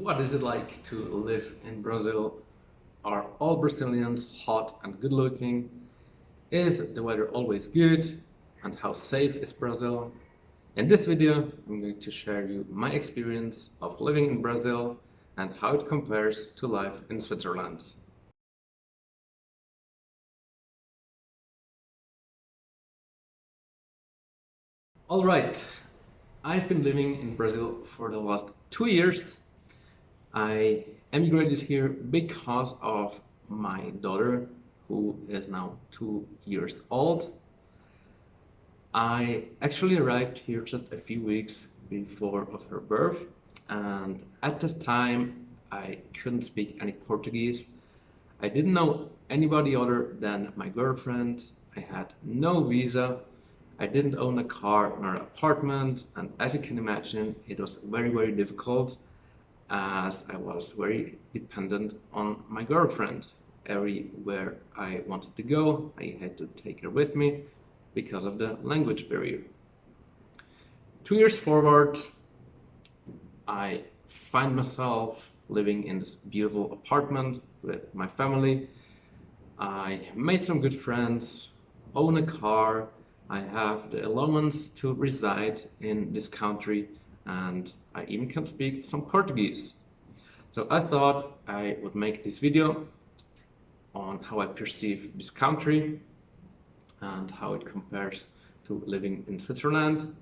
What is it like to live in Brazil? Are all Brazilians hot and good looking? Is the weather always good? And how safe is Brazil? In this video, I'm going to share you my experience of living in Brazil and how it compares to life in Switzerland. Alright, I've been living in Brazil for the last 2 years. I emigrated here because of my daughter, who is now 2 years old. I actually arrived here just a few weeks before of her birth, and at this time I couldn't speak any Portuguese. I didn't know anybody other than my girlfriend. I had no visa. I didn't own a car nor an apartment, and as you can imagine, it was very difficult as I was very dependent on my girlfriend. Everywhere I wanted to go, I had to take her with me because of the language barrier. 2 years forward, I find myself living in this beautiful apartment with my family. I made some good friends, own a car, I have the allowance to reside in this country, and I even can speak some Portuguese. So I thought I would make this video on how I perceive this country and how it compares to living in Switzerland.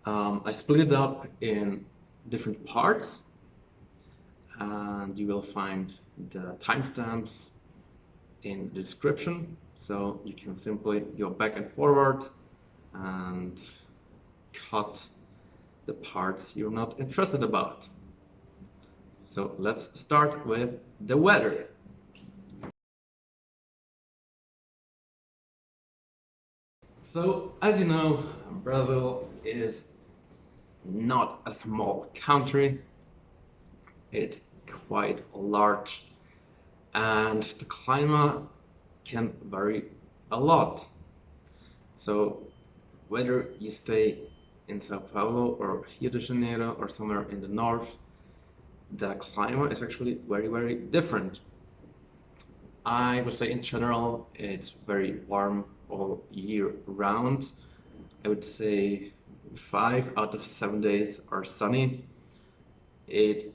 I split it up in different parts, and you will find the timestamps in the description, so you can simply go back and forward and cut the parts you're not interested about. So let's start with the weather. So as you know, Brazil is not a small country. It's quite large, and the climate can vary a lot. So whether you stay in Sao Paulo or Rio de Janeiro or somewhere in the north, the climate is actually very different. I would say in general it's very warm all year round. I would say 5 out of 7 days are sunny. It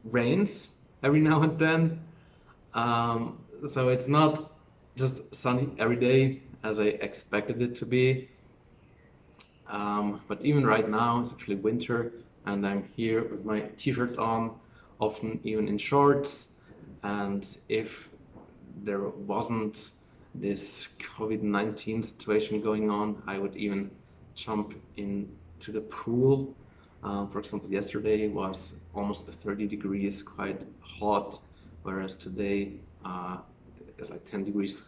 rains every now and then, so it's not just sunny every day as I expected it to be. But even right now it's actually winter, and I'm here with my t-shirt on, often even in shorts. And if there wasn't this COVID-19 situation going on, I would even jump into the pool. For example, yesterday was almost 30 degrees, quite hot, whereas today it's like 10 degrees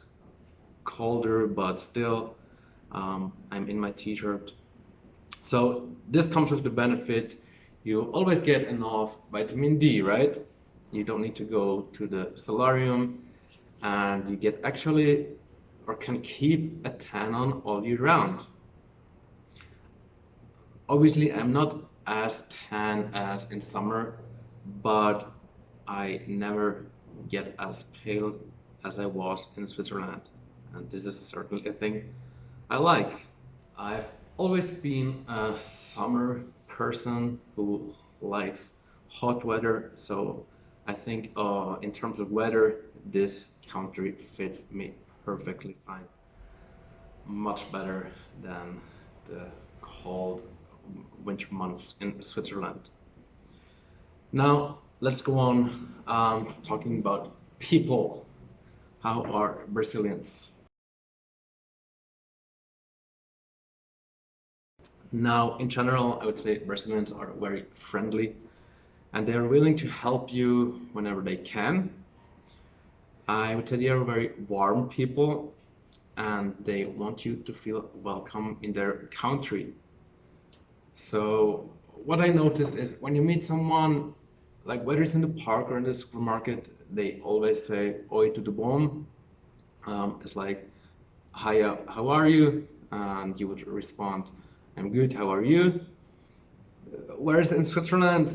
colder, but still I'm in my t-shirt. So this comes with the benefit you always get enough vitamin D, right? You don't need to go to the solarium, and you get actually or can keep a tan on all year round. Obviously, I'm not as tan as in summer, but I never get as pale as I was in Switzerland, and this is certainly a thing I like. I've always been a summer person who likes hot weather, so I think in terms of weather, this country fits me perfectly fine. Much better than the cold winter months in Switzerland. Now let's go on talking about people. How are Brazilians? Now, in general, I would say Brazilians are very friendly, and they are willing to help you whenever they can. I would say they are very warm people, and they want you to feel welcome in their country. So what I noticed is when you meet someone, like whether it's in the park or in the supermarket, they always say "Oi, tudo bom?" It's like, "Hi, how are you?" And you would respond, "I'm good, how are you?" Whereas in Switzerland,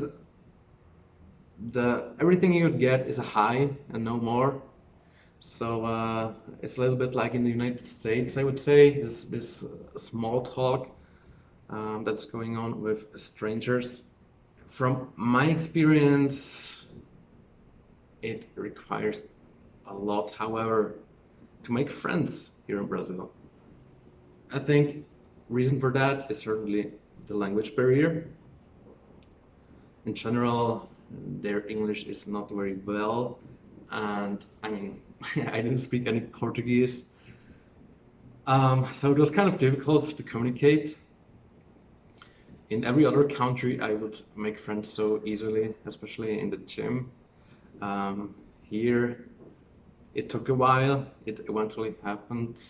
the everything you would get is a high and no more. So it's a little bit like in the United States, I would say, this small talk that's going on with strangers. From my experience, it requires a lot, however, to make friends here in Brazil. I think reason for that is certainly the language barrier. In general, their English is not very well, and I mean, I didn't speak any Portuguese, so it was kind of difficult to communicate. In every other country, I would make friends so easily, especially in the gym. Here, it took a while. It eventually happened.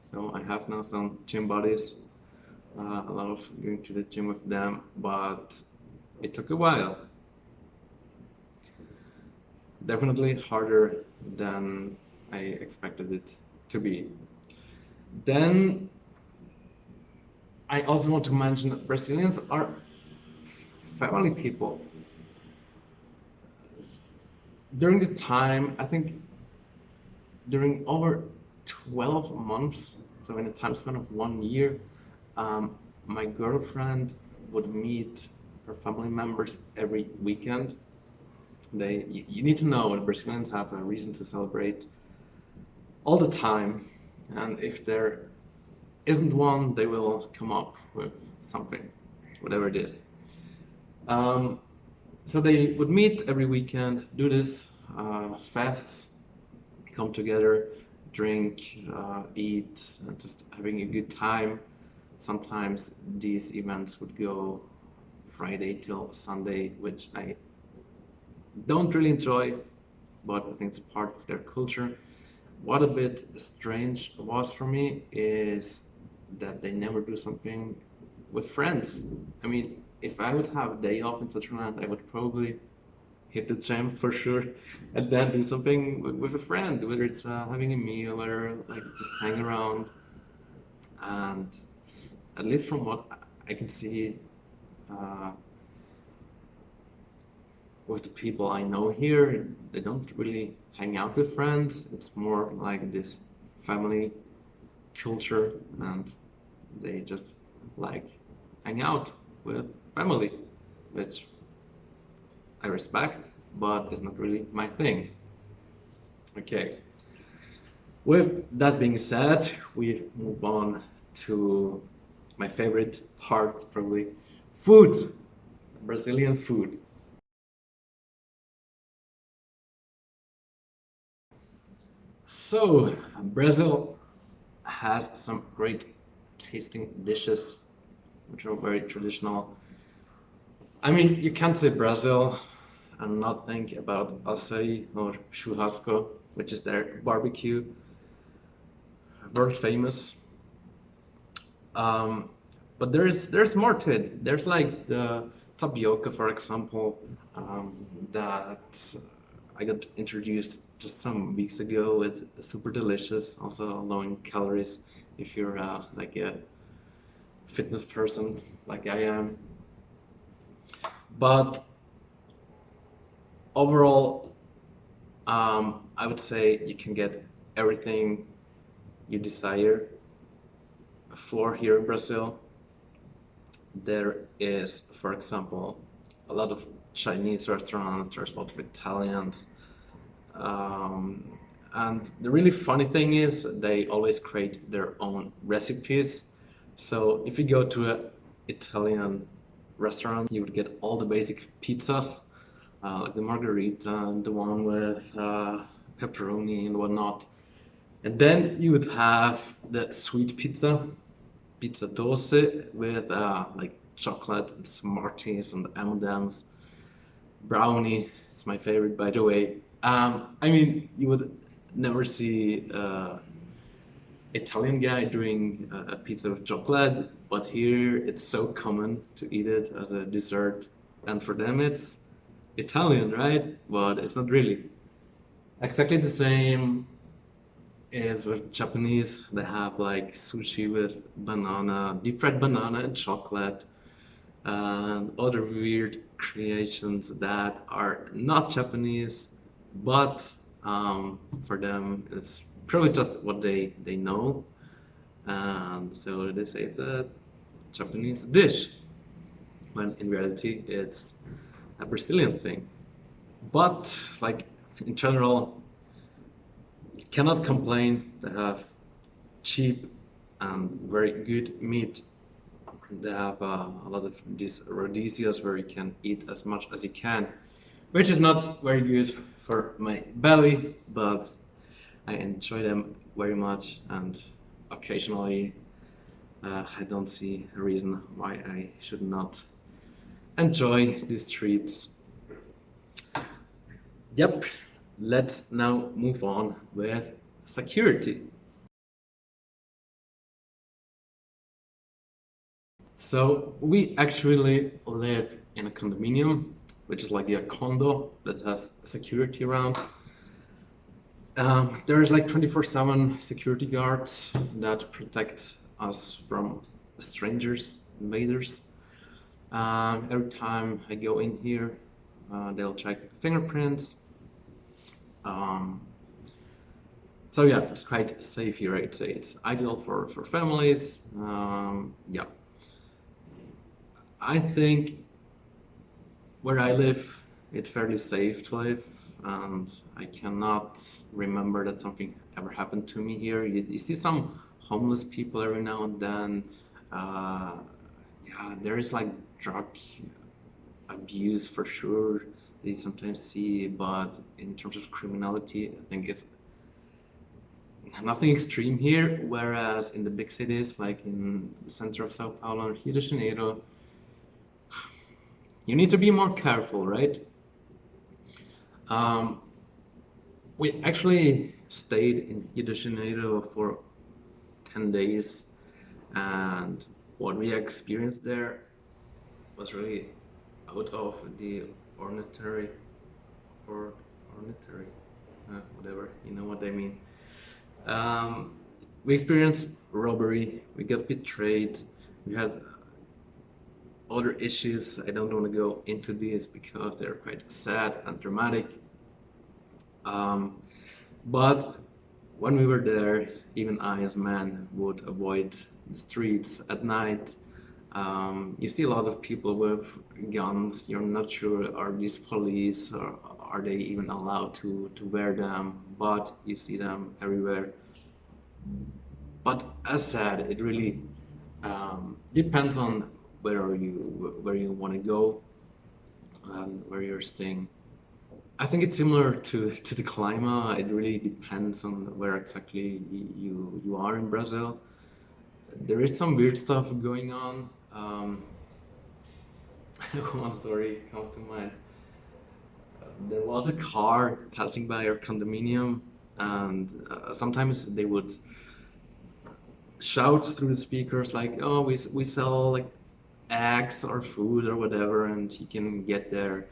So I have now some gym buddies. A lot of going to the gym with them, but it took a while. Definitely harder than I expected it to be. Then I also want to mention that Brazilians are family people. During the time, I think during over 12 months, so in a time span of 1 year, um, my girlfriend would meet her family members every weekend. You need to know that Brazilians have a reason to celebrate all the time, and if there isn't one, they will come up with something, whatever it is. Um, so they would meet every weekend, do this fasts, come together, drink, eat, and just having a good time. Sometimes these events would go Friday till Sunday, which I don't really enjoy, but I think it's part of their culture. What a bit strange was for me is that they never do something with friends. I mean, if I would have a day off in Switzerland, I would probably hit the gym for sure, and then do something with a friend, whether it's having a meal or like just hang around. And at least from what I can see uh, with the people I know here, they don't really hang out with friends. It's more like this family culture, and they just like hang out with family, which I respect, but it's not really my thing. Okay. With that being said, we move on to my favorite part, probably food, Brazilian food. So, Brazil has some great tasting dishes, which are very traditional. I mean, you can't say Brazil and not think about açaí or churrasco, which is their barbecue, world famous. Um, but there's more to it. There's like the tapioca, for example, that I got introduced just some weeks ago. It's super delicious, also low in calories if you're like a fitness person like I am. But overall, I would say you can get everything you desire for here in Brazil. There is, for example, a lot of Chinese restaurants, there's a lot of Italians. Um, and the really funny thing is they always create their own recipes. So if you go to an Italian restaurant, you would get all the basic pizzas, like the margherita and the one with pepperoni and whatnot. And then you would have the sweet pizza dose with like chocolate and Smarties and M&Ms, brownie. It's my favorite, by the way. I mean, you would never see Italian guy doing a pizza with chocolate, but here it's so common to eat it as a dessert, and for them it's Italian, right? But it's not really. Exactly the same is with Japanese. They have like sushi with banana, deep fried banana and chocolate, and other weird creations that are not Japanese, but for them it's probably just what they know, and so they say it's a Japanese dish, when in reality it's a Brazilian thing. But like in general, cannot complain. They have cheap and very good meat. They have a lot of these rodizos where you can eat as much as you can, which is not very good for my belly, but I enjoy them very much, and occasionally I don't see a reason why I should not enjoy these treats. Yep, let's now move on with security. So we actually live in a condominium, which is like a condo that has security around. There's like 24/7 security guards that protect us from strangers, invaders. Every time I go in here, they'll check fingerprints. Um, so yeah, it's quite safe here. I'd say it's ideal for families. Yeah, I think where I live, it's fairly safe to live, and I cannot remember that something ever happened to me here. You see some homeless people every now and then. Uh, yeah, there is like drug abuse for sure. They sometimes see, but in terms of criminality, I think it's nothing extreme here. Whereas in the big cities, like in the center of Sao Paulo and Rio de Janeiro, you need to be more careful, right? Um, we actually stayed in Rio de Janeiro for 10 days, and what we experienced there was really out of the ordinary, or ordinary, whatever, you know what I mean. Um, we experienced robbery, we got betrayed, we had other issues. I don't want to go into these because they're quite sad and dramatic. Um, but when we were there, even I, as a man, would avoid the streets at night. You see a lot of people with guns. You're not sure, are these police, or are they even allowed to wear them? But you see them everywhere. But as said, it really depends on where you want to go and where you're staying. I think it's similar to the climate. It really depends on where exactly you are in Brazil. There is some weird stuff going on. One story comes to mind. There was a car passing by our condominium, and sometimes they would shout through the speakers like, "Oh, we sell like eggs or food or whatever, and you can get there,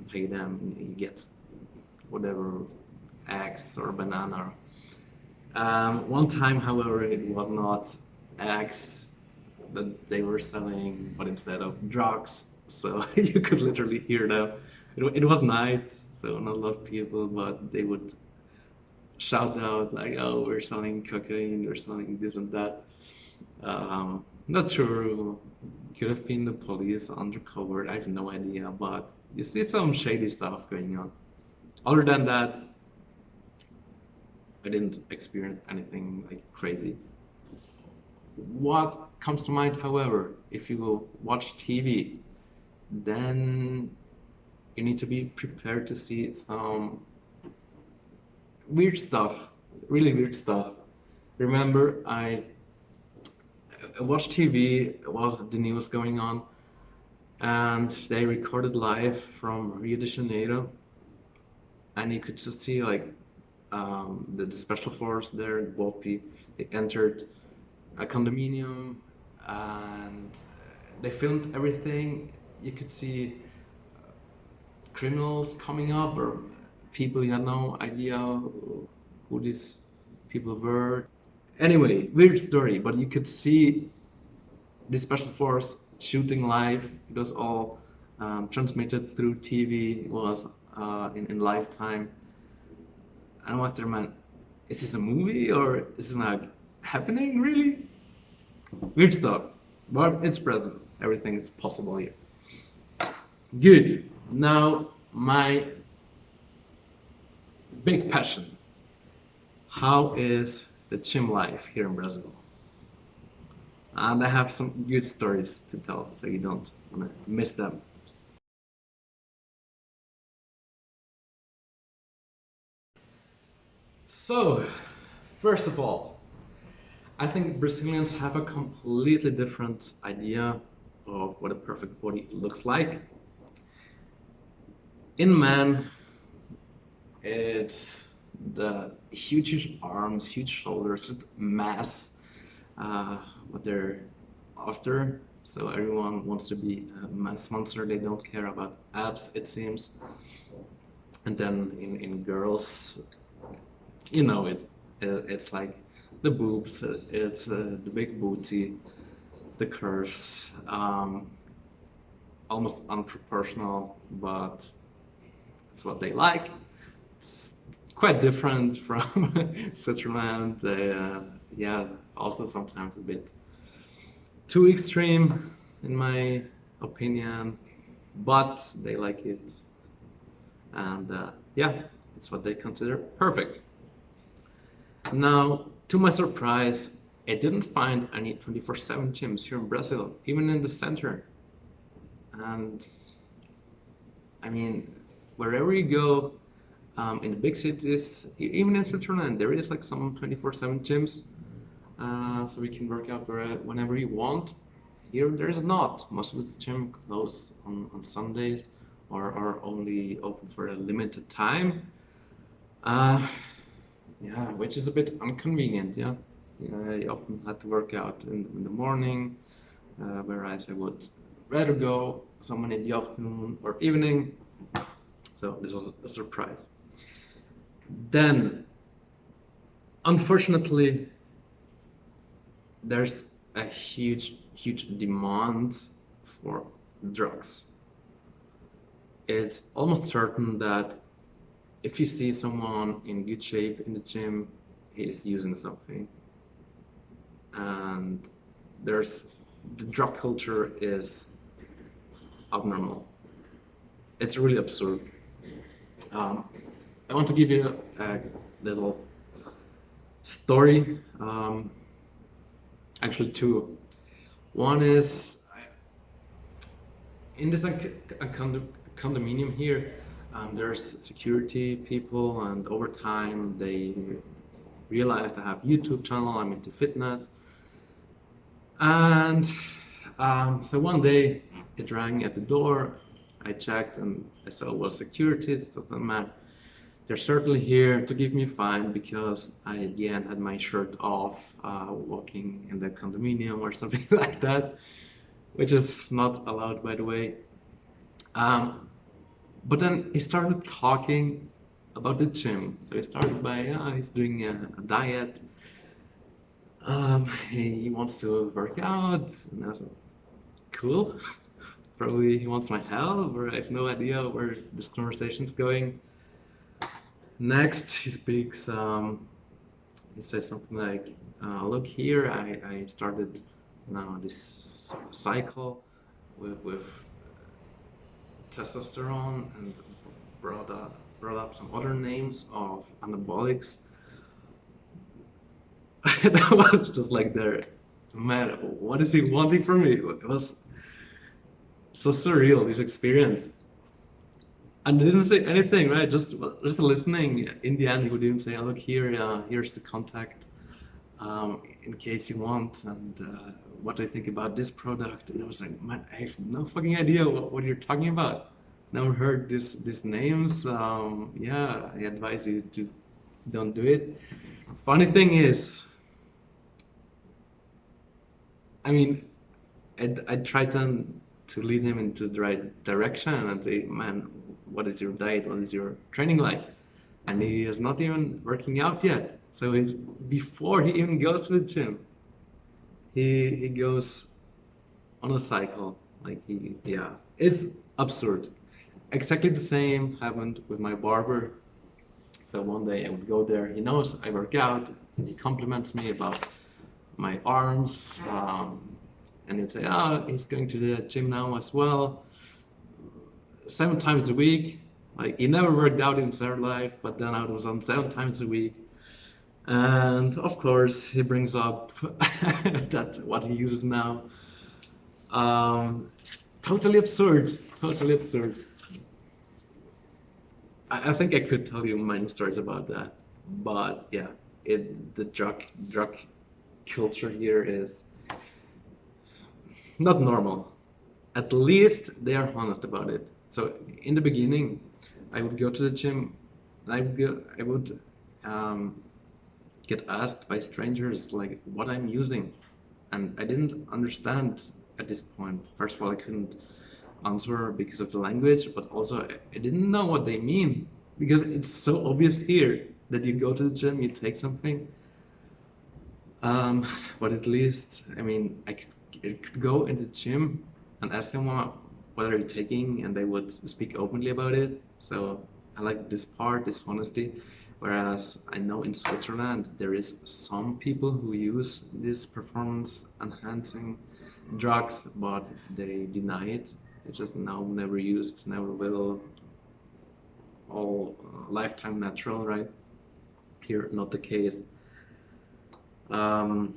pay them, and you get whatever eggs or banana." One time, however, it was not eggs that they were selling, but instead of drugs. So you could literally hear them. It was night, so not a lot of people, but they would shout out like, "Oh, we're selling cocaine, we're selling this and that." Not sure. Could have been the police undercover. I have no idea, but you see some shady stuff going on. Other than that, I didn't experience anything like crazy. What comes to mind, however, if you watch TV, then you need to be prepared to see some weird stuff, really weird stuff. Remember, I watched TV, it was the news going on, and they recorded live from Rio de Janeiro, and you could just see like the special force there, Bopi. They entered a condominium, and they filmed everything. You could see criminals coming up, or people you had no idea who these people were. Anyway, weird story, but you could see the special force shooting live. It was all transmitted through TV, was in lifetime. And I was there, man, is this a movie or is this not happening really? Weird stuff, but it's present. Everything is possible here. Good. Now, my big passion. How is the gym life here in Brazil? And I have some good stories to tell, so you don't want to miss them. So, first of all, I think Brazilians have a completely different idea of what a perfect body looks like. In man, it's the huge arms, huge shoulders, mass, what they're after. So everyone wants to be a mass monster. They don't care about abs, it seems. And then in girls, you know it. It's like the boobs, it's the big booty, the curves, almost unproportional, but it's what they like. It's quite different from Switzerland. Yeah, also sometimes a bit too extreme, in my opinion, but they like it, and yeah, it's what they consider perfect. Now, to my surprise, I didn't find any 24/7 gyms here in Brazil, even in the center. And I mean, wherever you go, in the big cities, even in Switzerland, there is like some 24/7 gyms, so we can work out whenever you want. Here, there is not. Most of the gym close on Sundays or are only open for a limited time. Uh, yeah, which is a bit inconvenient. Yeah, I often had to work out in the morning, whereas I would rather go someone in the afternoon or evening. So this was a surprise. Then, unfortunately, there's a huge demand for drugs. It's almost certain that if you see someone in good shape in the gym, he's using something. And there's the drug culture is abnormal. It's really absurd. I want to give you a little story. Actually, two. One is in this condominium here. There's security people, and over time they realized I have YouTube channel. I'm into fitness, and so one day it rang at the door. I checked and I saw it was security. So man, they're certainly here to give me a fine because I again had my shirt off, walking in the condominium or something like that, which is not allowed, by the way. But then he started talking about the gym. So he started by, yeah, he's doing a diet. He wants to work out, and I was like, cool. Probably he wants my help, or I have no idea where this conversation's going. Next, he speaks. He says something like, "Look here, I started now this cycle with testosterone and brought up some other names of anabolics." That was just like there, man. What is he wanting from me? It was so surreal, this experience. And they didn't say anything, right? Just listening. In the end, he would even say, "Oh, look here, here's the contact, in case you want, and what I think about this product." And I was like, man, I have no fucking idea what you're talking about. Never heard these names. Yeah, I advise you to don't do it. Funny thing is, I mean, I tried to lead him into the right direction and say, man, what is your diet? What is your training like? And he is not even working out yet. So he's before he even goes to the gym, he goes on a cycle. Like yeah, it's absurd. Exactly the same happened with my barber. So one day I would go there. He knows I work out, and he compliments me about my arms, and he'd say, "Oh, he's going to the gym now as well, 7 times a week." Like he never worked out in his entire life, but then I was on 7 times a week. And of course, he brings up that what he uses now. Um, Totally absurd. Totally absurd. I think I could tell you many stories about that, but yeah, the drug culture here is not normal. At least they are honest about it. So in the beginning, I would go to the gym, and I would um, get asked by strangers like what I'm using, and I didn't understand at this point. First of all, I couldn't answer because of the language, but also I didn't know what they mean because it's so obvious here that you go to the gym, you take something. Um, but at least, I mean, I could go into the gym and ask them what are you taking, and they would speak openly about it. So I like this part, this honesty. Whereas I know in Switzerland there is some people who use this performance enhancing drugs, but they deny it. They just now never used, never will, all lifetime natural, right? Here, not the case. Um,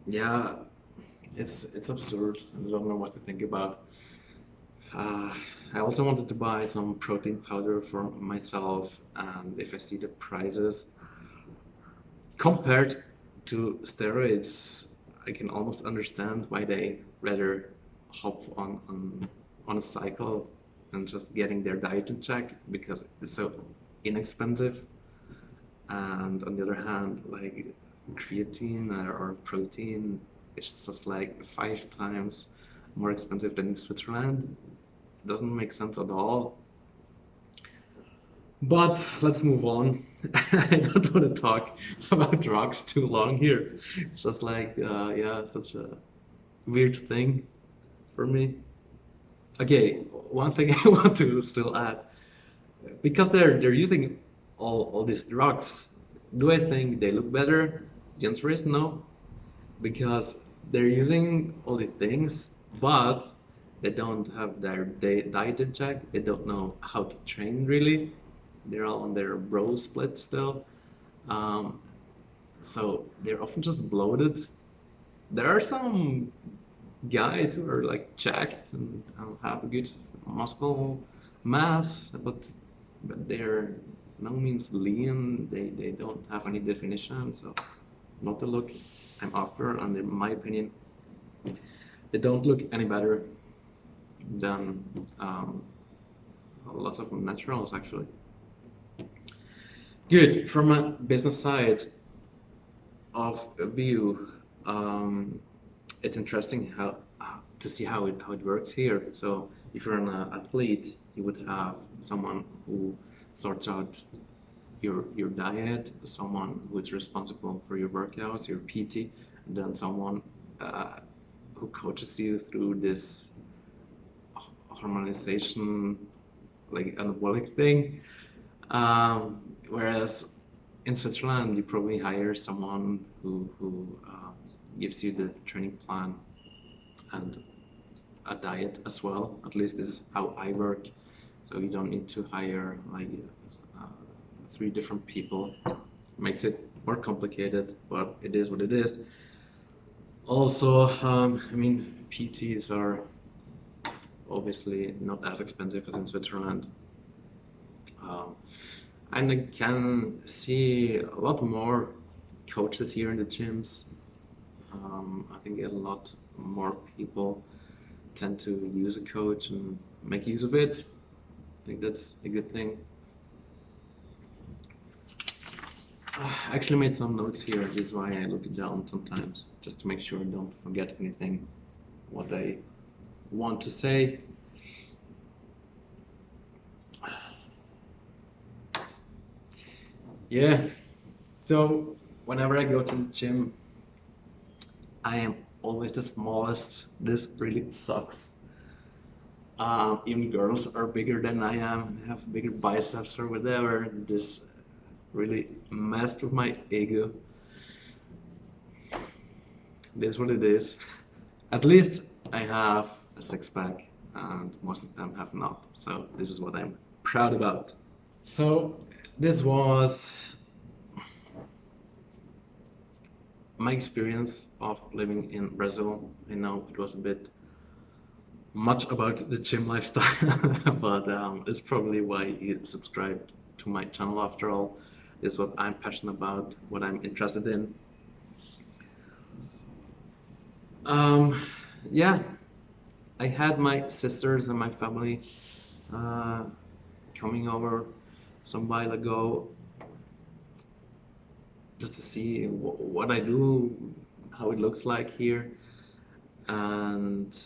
yeah, it's absurd. I don't know what to think about. Uh, I also wanted to buy some protein powder for myself, and if I see the prices compared to steroids, I can almost understand why they rather hop on a cycle and just getting their diet in check because it's so inexpensive. And on the other hand, like creatine or protein, it's just like 5 times more expensive than in Switzerland. Doesn't make sense at all. But let's move on. I don't want to talk about drugs too long here. It's just like, yeah, such a weird thing for me. Okay, one thing I want to still add, because they're using all these drugs, do I think they look better? The answer is no, because they're using all the things, but they don't have their diet in check. They don't know how to train really. They're all on their bro split still. Um, so they're often just bloated. There are some guys who are like jacked and have a good muscle mass, but they're no means lean. They don't have any definition. So not the look I'm after, and in my opinion, they don't look any better than lots of naturals actually. Good. From a business side of a view, it's interesting how to see how it works here. So if you're an athlete, you would have someone who sorts out your diet, someone who is responsible for your workouts, your PT, and then someone who coaches you through this harmonization, like anabolic thing. Whereas in Switzerland, you probably hire someone who gives you the training plan and a diet as well. At least this is how I work. So you don't need to hire like 3 different people. Makes it more complicated, but it is what it is. Also, I mean, PTs are obviously not as expensive as in Switzerland. Um, and I can see a lot more coaches here in the gyms. I think a lot more people tend to use a coach and make use of it. I think that's a good thing. I actually made some notes here. This is why I look it down sometimes, just to make sure I don't forget anything, what I want to say. Yeah, so whenever I go to the gym, I am always the smallest. This really sucks. Even girls are bigger than I am, have bigger biceps or whatever. This really messed with my ego. It is what it is. At least I have a six pack, and most of them have not. So this is what I'm proud about. So this was my experience of living in Brazil. I know it was a bit much about the gym lifestyle, but it's probably why you subscribed to my channel after all. This is what I'm passionate about, what I'm interested in. Um, yeah, I had my sisters and my family uh, coming over some while ago just to see what I do, how it looks like here. And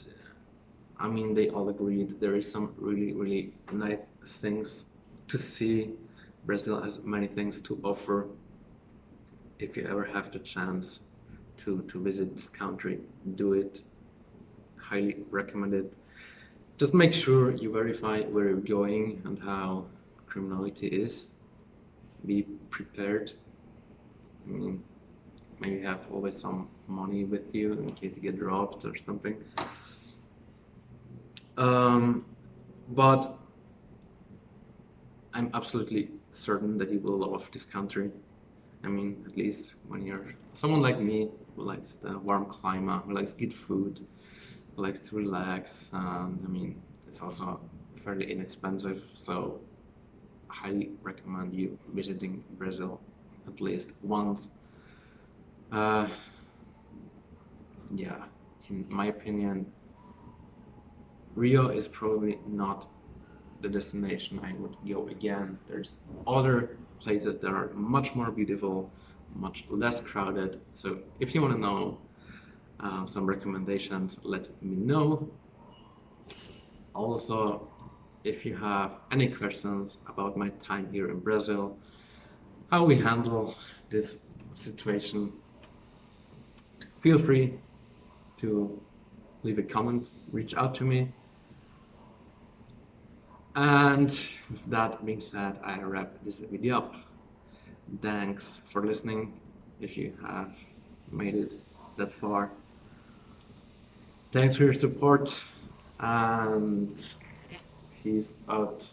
I mean, they all agreed there is some really, really nice things to see. Brazil has many things to offer. If you ever have the chance to visit this country, do it. Highly recommend it. Just make sure you verify where you're going and how criminality is. Be prepared. I mean, maybe have always some money with you in case you get robbed or something. But I'm absolutely certain that you will love this country. I mean, at least when you're someone like me who likes the warm climate, who likes good food, who likes to relax, and I mean, it's also fairly inexpensive, so I highly recommend you visiting Brazil at least once. Uh, yeah, in my opinion, Rio is probably not the destination I would go again. There's other places that are much more beautiful, much less crowded. So if you want to know some recommendations, let me know. Also, if you have any questions about my time here in Brazil, how we handle this situation, feel free to leave a comment, reach out to me. And with that being said, I wrap this video up. Thanks for listening if you have made it that far. Thanks for your support and peace out.